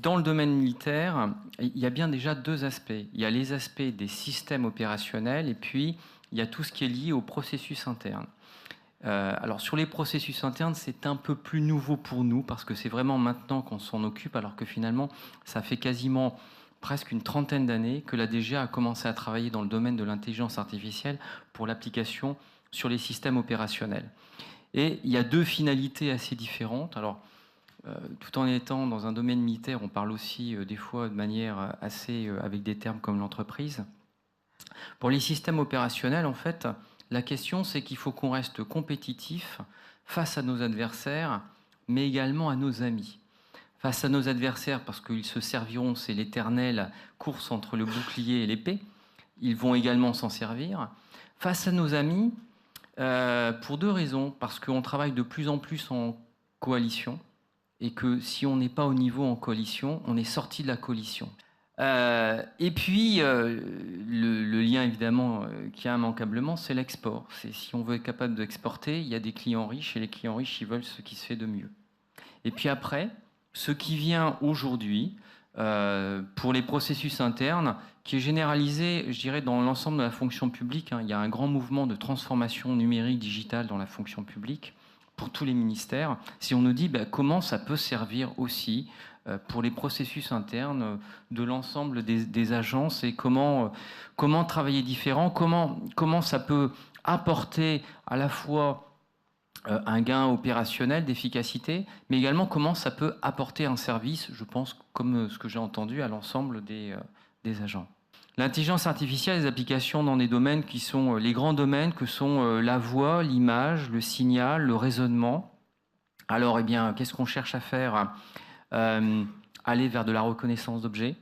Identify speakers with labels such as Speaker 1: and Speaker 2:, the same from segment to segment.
Speaker 1: dans le domaine militaire, il y a bien déjà deux aspects. Il y a les aspects des systèmes opérationnels et puis il y a tout ce qui est lié au processus interne. Alors sur les processus internes, c'est un peu plus nouveau pour nous parce que c'est vraiment maintenant qu'on s'en occupe, alors que finalement, ça fait quasiment presque une trentaine d'années que la DGA a commencé à travailler dans le domaine de l'intelligence artificielle pour l'application sur les systèmes opérationnels. Et il y a deux finalités assez différentes. Alors, tout en étant dans un domaine militaire, on parle aussi des fois de manière assez avec des termes comme l'entreprise. Pour les systèmes opérationnels, en fait, la question c'est qu'il faut qu'on reste compétitif face à nos adversaires, mais également à nos amis. Face à nos adversaires, parce qu'ils se serviront, c'est l'éternelle course entre le bouclier et l'épée, ils vont également s'en servir. Face à nos amis, pour deux raisons, parce qu'on travaille de plus en plus en coalition, et que si on n'est pas au niveau en coalition, on est sorti de la coalition. Et puis, le lien évidemment qu'il y a immanquablement, c'est l'export. C'est si on veut être capable d'exporter, il y a des clients riches, et les clients riches, ils veulent ce qui se fait de mieux. Et puis après, ce qui vient aujourd'hui, pour les processus internes, qui est généralisé, je dirais, dans l'ensemble de la fonction publique. Il y a un grand mouvement de transformation numérique, digitale dans la fonction publique pour tous les ministères. Si on nous dit comment ça peut servir aussi pour les processus internes de l'ensemble des agences et comment travailler différent, comment ça peut apporter à la fois un gain opérationnel d'efficacité, mais également comment ça peut apporter un service, je pense, comme ce que j'ai entendu, à l'ensemble des agents. L'intelligence artificielle, les applications dans des domaines qui sont les grands domaines que sont la voix, l'image, le signal, le raisonnement. Alors, eh bien, qu'est-ce qu'on cherche à faire? Aller vers de la reconnaissance d'objets,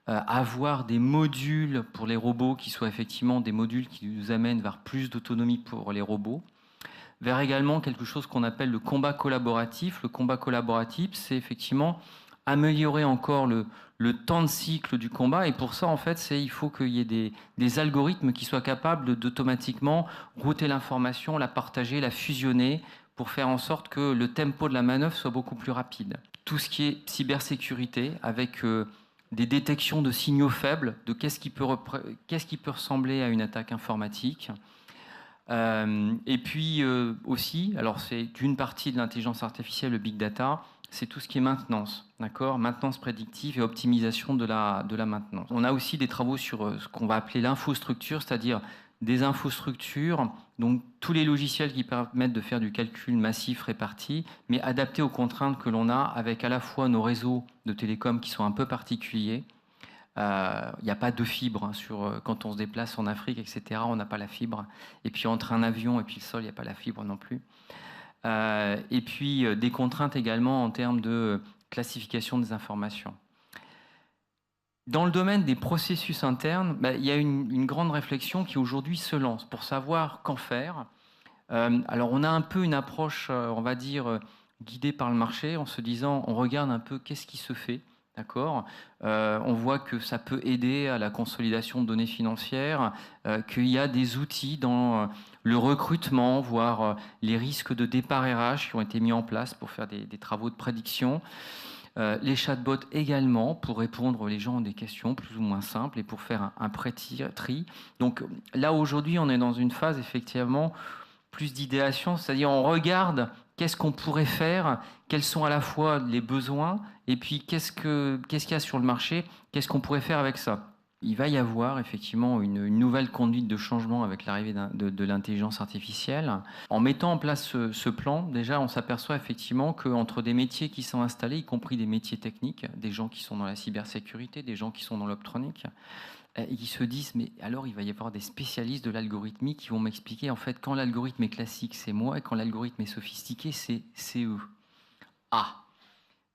Speaker 1: avoir des modules pour les robots qui soient effectivement des modules qui nous amènent vers plus d'autonomie pour les robots, vers également quelque chose qu'on appelle le combat collaboratif. Le combat collaboratif, c'est effectivement améliorer encore le temps de cycle du combat. Et pour ça, en fait, il faut qu'il y ait des algorithmes qui soient capables d'automatiquement router l'information, la partager, la fusionner, pour faire en sorte que le tempo de la manœuvre soit beaucoup plus rapide. Tout ce qui est cybersécurité, avec des détections de signaux faibles, de qu'est-ce qui peut ressembler à une attaque informatique. Et puis aussi, alors c'est une partie de l'intelligence artificielle, le big data, c'est tout ce qui est maintenance, d'accord, maintenance prédictive et optimisation de la maintenance. On a aussi des travaux sur ce qu'on va appeler l'infostructure, c'est-à-dire des infrastructures, donc tous les logiciels qui permettent de faire du calcul massif réparti, mais adaptés aux contraintes que l'on a, avec à la fois nos réseaux de télécom qui sont un peu particuliers. Il n'y a pas de fibre quand on se déplace en Afrique, etc. On n'a pas la fibre. Et puis entre un avion et puis le sol, il n'y a pas la fibre non plus. Et puis des contraintes également en termes de classification des informations. Dans le domaine des processus internes, il y a une grande réflexion qui aujourd'hui se lance pour savoir qu'en faire. Alors on a un peu une approche, on va dire, guidée par le marché, en se disant, on regarde un peu qu'est-ce qui se fait. D'accord. On voit que ça peut aider à la consolidation de données financières, qu'il y a des outils dans le recrutement, voire les risques de départ RH qui ont été mis en place pour faire des travaux de prédiction. Les chatbots également, pour répondre les gens ont des questions plus ou moins simples et pour faire un pré-tri. Donc là, aujourd'hui, on est dans une phase effectivement plus d'idéation, c'est-à-dire on regarde qu'est-ce qu'on pourrait faire, quels sont à la fois les besoins, et puis qu'est-ce qu'il y a sur le marché, qu'est-ce qu'on pourrait faire avec ça. Il va y avoir effectivement une nouvelle conduite de changement avec l'arrivée de l'intelligence artificielle. En mettant en place ce plan, déjà on s'aperçoit effectivement qu'entre des métiers qui sont installés, y compris des métiers techniques, des gens qui sont dans la cybersécurité, des gens qui sont dans l'optronique, et qui se disent, mais alors il va y avoir des spécialistes de l'algorithmie qui vont m'expliquer, en fait, quand l'algorithme est classique, c'est moi, et quand l'algorithme est sophistiqué, c'est eux. Ah,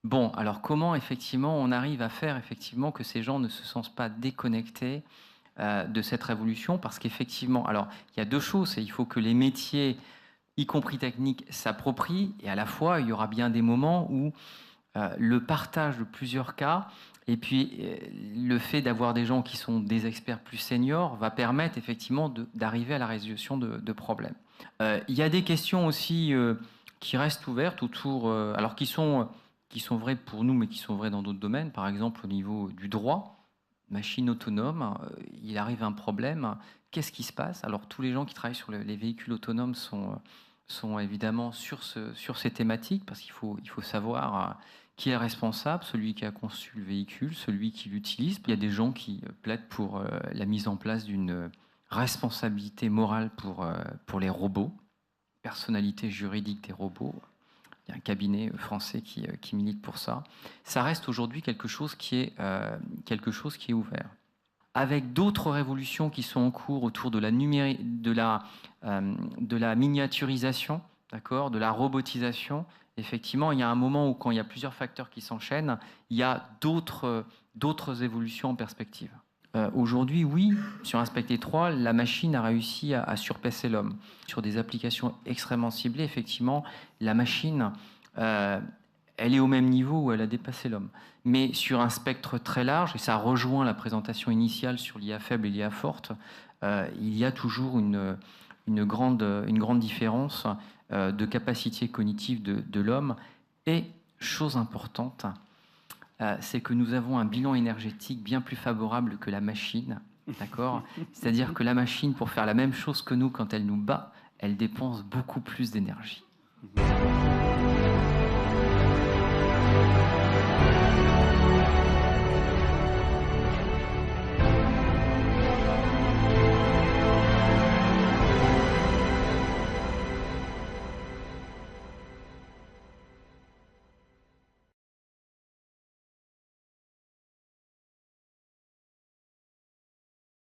Speaker 1: bon, alors comment, effectivement, on arrive à faire, effectivement, que ces gens ne se sentent pas déconnectés de cette révolution, parce qu'effectivement, alors, il y a deux choses, il faut que les métiers, y compris techniques, s'approprient, et à la fois, il y aura bien des moments où le partage de plusieurs cas, et puis le fait d'avoir des gens qui sont des experts plus seniors va permettre effectivement d'arriver à la résolution de problèmes. Il y a des questions aussi qui restent ouvertes autour, alors qui qui sont vraies pour nous, mais qui sont vraies dans d'autres domaines. Par exemple, au niveau du droit, machine autonome, il arrive un problème. Qu'est-ce qui se passe? Alors, tous les gens qui travaillent sur les véhicules autonomes sont évidemment sur ces thématiques, parce qu'il faut savoir qui est responsable, celui qui a conçu le véhicule, celui qui l'utilise. Il y a des gens qui plaident pour la mise en place d'une responsabilité morale pour les robots, personnalité juridique des robots. Il y a un cabinet français qui milite pour ça. Ça reste aujourd'hui quelque chose qui est ouvert. Avec d'autres révolutions qui sont en cours autour de la miniaturisation, d'accord, de la robotisation, effectivement, il y a un moment où, quand il y a plusieurs facteurs qui s'enchaînent, il y a d'autres évolutions en perspective. Aujourd'hui, oui, sur un Spectre 3, la machine a réussi à surpasser l'homme. Sur des applications extrêmement ciblées, effectivement, la machine, elle est au même niveau où elle a dépassé l'homme. Mais sur un spectre très large, et ça rejoint la présentation initiale sur l'IA faible et l'IA forte, il y a toujours une grande différence de capacité cognitive de l'homme. Et, chose importante, c'est que nous avons un bilan énergétique bien plus favorable que la machine, d'accord? C'est-à-dire que la machine, pour faire la même chose que nous, quand elle nous bat, elle dépense beaucoup plus d'énergie.